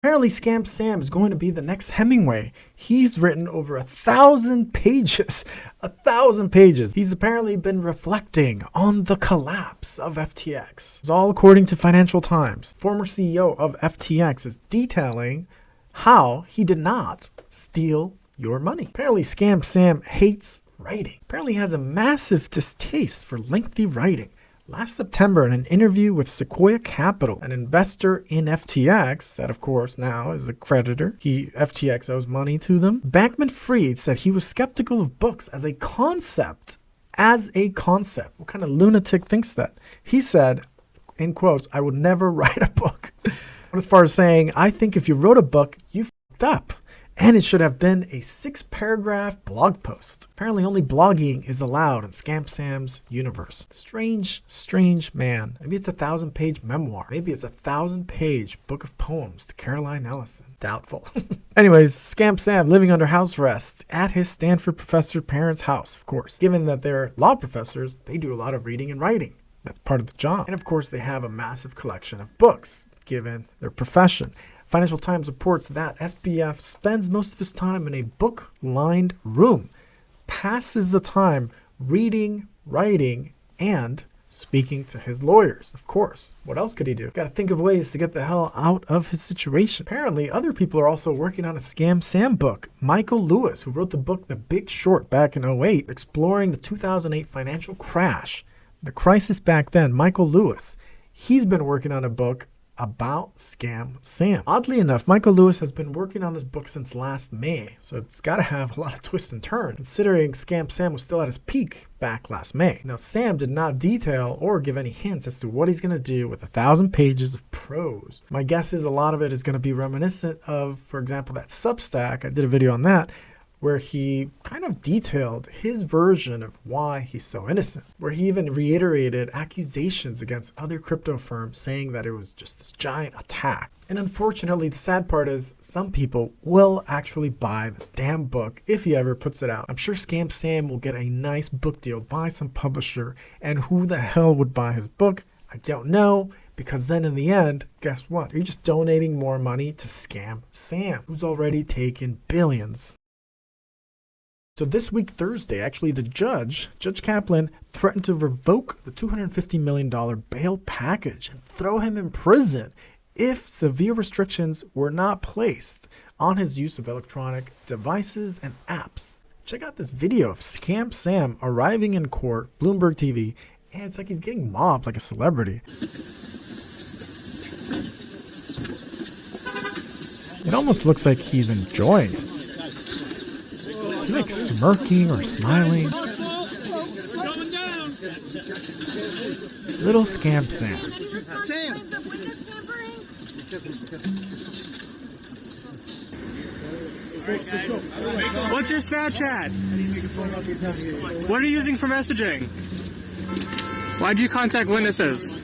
Apparently, Scam Sam is going to be the next Hemingway. He's written over 1,000 pages. 1,000 pages. He's apparently been reflecting on the collapse of FTX. It's all according to Financial Times. Former CEO of FTX is detailing how he did not steal your money. Apparently, Scam Sam hates writing. Apparently, he has a massive distaste for lengthy writing. Last September, in an interview with Sequoia Capital, an investor in FTX, that of course now is a creditor, FTX owes money to them, Bankman-Fried said he was skeptical of books as a concept. As a concept. What kind of lunatic thinks that? He said, in quotes, "I would never write a book." As far as saying, I think if you wrote a book, you f***ed up. And it should have been a 6-paragraph blog post. Apparently only blogging is allowed in Scam Sam's universe. Strange, strange man. Maybe it's a 1,000-page memoir. Maybe it's a 1,000-page book of poems to Caroline Ellison. Doubtful. Anyways, Scam Sam living under house arrest at his Stanford professor parents' house, of course. Given that they're law professors, they do a lot of reading and writing. That's part of the job. And of course, they have a massive collection of books, given their profession. Financial Times reports that SBF spends most of his time in a book-lined room, passes the time reading, writing, and speaking to his lawyers, of course. What else could he do? Got to think of ways to get the hell out of his situation. Apparently, other people are also working on a Scam Sam book. Michael Lewis, who wrote the book The Big Short back in 2008, exploring the 2008 financial crash, the crisis back then, Michael Lewis, he's been working on a book about Scam Sam. Oddly enough, Michael Lewis has been working on this book since last May, so it's got to have a lot of twists and turns, considering Scam Sam was still at his peak back last May. Now, Sam did not detail or give any hints as to what he's going to do with 1,000 pages of prose. My guess is a lot of it is going to be reminiscent of, for example, that Substack. I did a video on that, where he kind of detailed his version of why he's so innocent, where he even reiterated accusations against other crypto firms saying that it was just this giant attack. And unfortunately, the sad part is some people will actually buy this damn book if he ever puts it out. I'm sure Scam Sam will get a nice book deal by some publisher, and who the hell would buy his book? I don't know, because then in the end, guess what? You're just donating more money to Scam Sam, who's already taken billions. So this week, Thursday, actually the Judge Kaplan, threatened to revoke the $250 million bail package and throw him in prison if severe restrictions were not placed on his use of electronic devices and apps. Check out this video of Scam Sam arriving in court, Bloomberg TV, and it's like he's getting mobbed like a celebrity. It almost looks like he's enjoying it. He's like smirking or smiling. Little Scam Sam. What's your Snapchat? What are you using for messaging? Why'd you contact witnesses?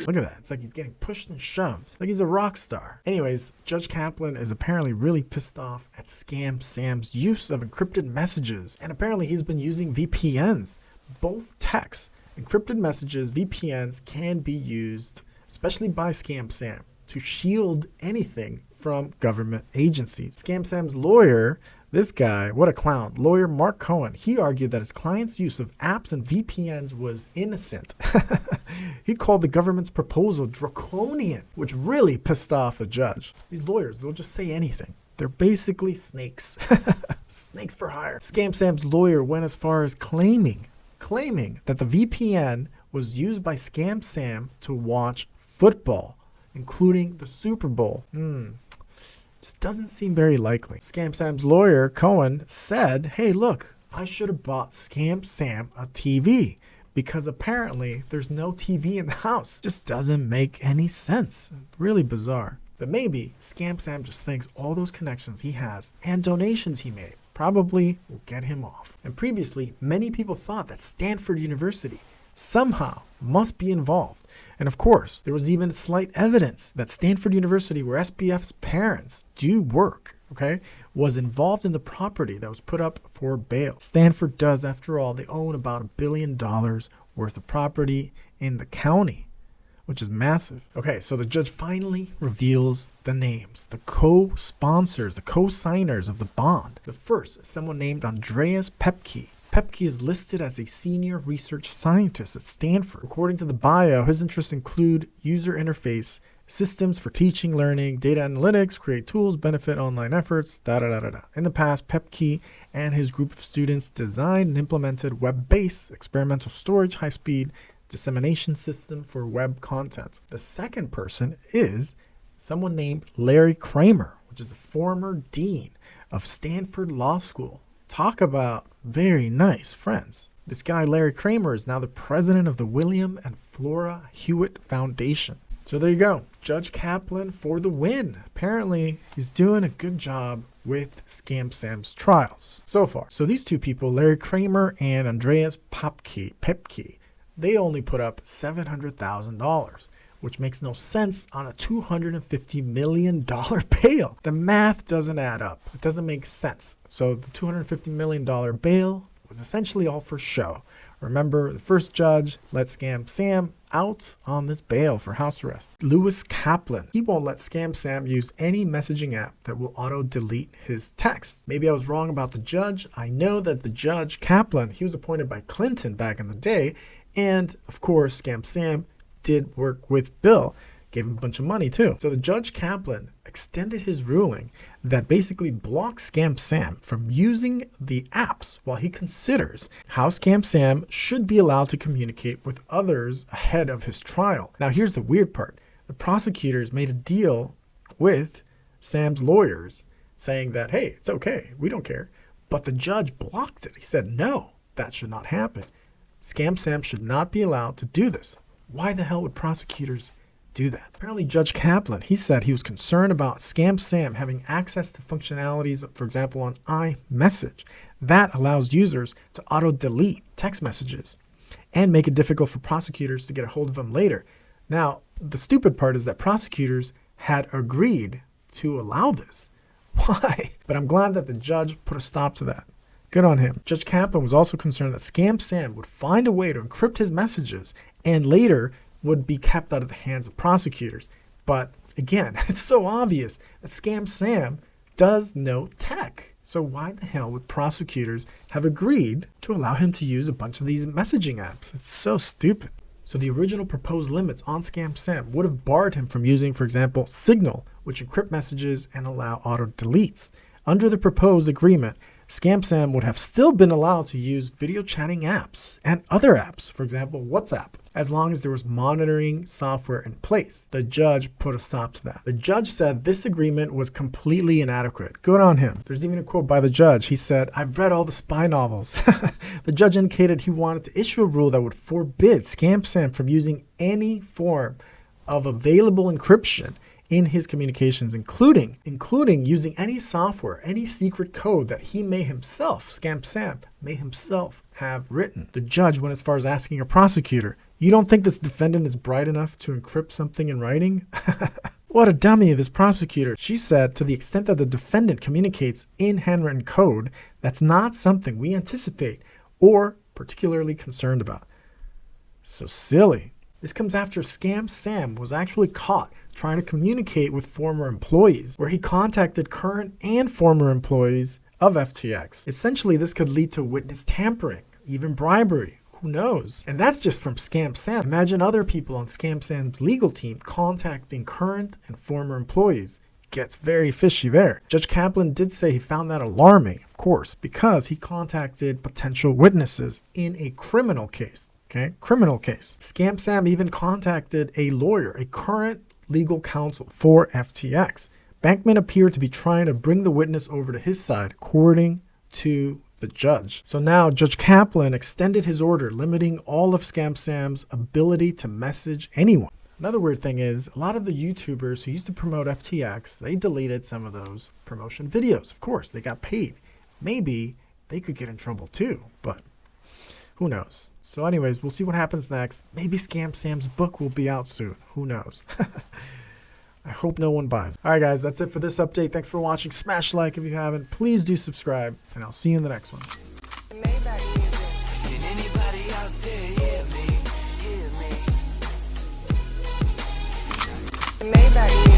Look at that. It's like he's getting pushed and shoved. Like he's a rock star. Anyways, Judge Kaplan is apparently really pissed off at Scam Sam's use of encrypted messages. And apparently he's been using VPNs. Both texts, encrypted messages, VPNs can be used, especially by Scam Sam, to shield anything from government agencies. Scam Sam's lawyer, this guy, what a clown, lawyer Mark Cohen, he argued that his client's use of apps and VPNs was innocent. He called the government's proposal draconian, which really pissed off a judge. These lawyers, they'll just say anything. They're basically snakes. Snakes for hire. Scam Sam's lawyer went as far as claiming that the VPN was used by Scam Sam to watch football, including the Super Bowl. Just doesn't seem very likely. Scam Sam's lawyer, Cohen, said, hey, look, I should have bought Scam Sam a TV, because apparently there's no TV in the house. Just doesn't make any sense. Really bizarre. But maybe Scam Sam just thinks all those connections he has and donations he made probably will get him off. And previously, many people thought that Stanford University somehow must be involved. And of course, there was even slight evidence that Stanford University, where SBF's parents do work, was involved in the property that was put up for bail. Stanford does, after all, they own about $1 billion worth of property in the county which is massive. Okay, so the judge finally reveals the names, the co-sponsors, the co-signers of the bond. The first is someone named Andreas Pepke. Pepke is listed as a senior research scientist at Stanford. According to the bio, his interests include user interface, systems for teaching, learning, data analytics, create tools, benefit online efforts, In the past, Pepke and his group of students designed and implemented web-based experimental storage, high-speed dissemination system for web content. The second person is someone named Larry Kramer, which is a former dean of Stanford Law School. Talk about very nice friends. This guy, Larry Kramer, is now the president of the William and Flora Hewitt Foundation. So there you go. Judge Kaplan for the win. Apparently, he's doing a good job with Scam Sam's trials so far. So these two people, Larry Kramer and Andreas Pepke, they only put up $700,000, which makes no sense on a $250 million bail. The math doesn't add up. It doesn't make sense. So the $250 million bail was essentially all for show. Remember, the first judge let Scam Sam out on this bail for house arrest. Lewis Kaplan, he won't let Scam Sam use any messaging app that will auto-delete his text. Maybe I was wrong about the judge. I know that the judge, Kaplan, he was appointed by Clinton back in the day. And, of course, Scam Sam did work with Bill. Gave him a bunch of money, too. So the judge, Kaplan, extended his ruling that basically blocks Scam Sam from using the apps while he considers how Scam Sam should be allowed to communicate with others ahead of his trial. Now, here's the weird part. The prosecutors made a deal with Sam's lawyers saying that, hey, it's okay, we don't care. But the judge blocked it. He said, no, that should not happen. Scam Sam should not be allowed to do this. Why the hell would prosecutors do that? Apparently, Judge Kaplan, he said he was concerned about Scam Sam having access to functionalities, for example, on iMessage. That allows users to auto-delete text messages and make it difficult for prosecutors to get a hold of them later. Now, the stupid part is that prosecutors had agreed to allow this. Why? But I'm glad that the judge put a stop to that. Good on him. Judge Kaplan was also concerned that Scam Sam would find a way to encrypt his messages and later would be kept out of the hands of prosecutors. But again, it's so obvious that Scam Sam does know tech. So why the hell would prosecutors have agreed to allow him to use a bunch of these messaging apps? It's so stupid. So the original proposed limits on Scam Sam would have barred him from using, for example, Signal, which encrypt messages and allow auto deletes. Under the proposed agreement, Scam Sam would have still been allowed to use video chatting apps and other apps, for example, WhatsApp, as long as there was monitoring software in place. The judge put a stop to that. The judge said this agreement was completely inadequate. Good on him. There's even a quote by the judge. He said, "I've read all the spy novels." The judge indicated he wanted to issue a rule that would forbid Scam Sam from using any form of available encryption in his communications, including using any software, any secret code that he may himself, Scam Sam, may himself have written. The judge went as far as asking a prosecutor, "You don't think this defendant is bright enough to encrypt something in writing?" What a dummy, this prosecutor. She said, to the extent that the defendant communicates in handwritten code, that's not something we anticipate or particularly concerned about. So silly. This comes after Scam Sam was actually caught trying to communicate with former employees, where he contacted current and former employees of FTX. Essentially, this could lead to witness tampering, even bribery. Who knows? And that's just from Scam Sam. Imagine other people on Scam Sam's legal team contacting current and former employees. Gets very fishy there. Judge Kaplan did say he found that alarming, of course, because he contacted potential witnesses in a criminal case. Okay, criminal case. Scam Sam even contacted a lawyer, a current legal counsel for FTX. Bankman appeared to be trying to bring the witness over to his side, according to the judge. So now Judge Kaplan extended his order, limiting all of Scam Sam's ability to message anyone. Another weird thing is, a lot of the YouTubers who used to promote FTX, they deleted some of those promotion videos. Of course, they got paid. Maybe they could get in trouble too, but who knows? So anyways, we'll see what happens next. Maybe Scam Sam's book will be out soon. Who knows? I hope no one buys. All right, guys, that's it for this update. Thanks for watching. Smash like if you haven't. Please do subscribe, and I'll see you in the next one. Maybach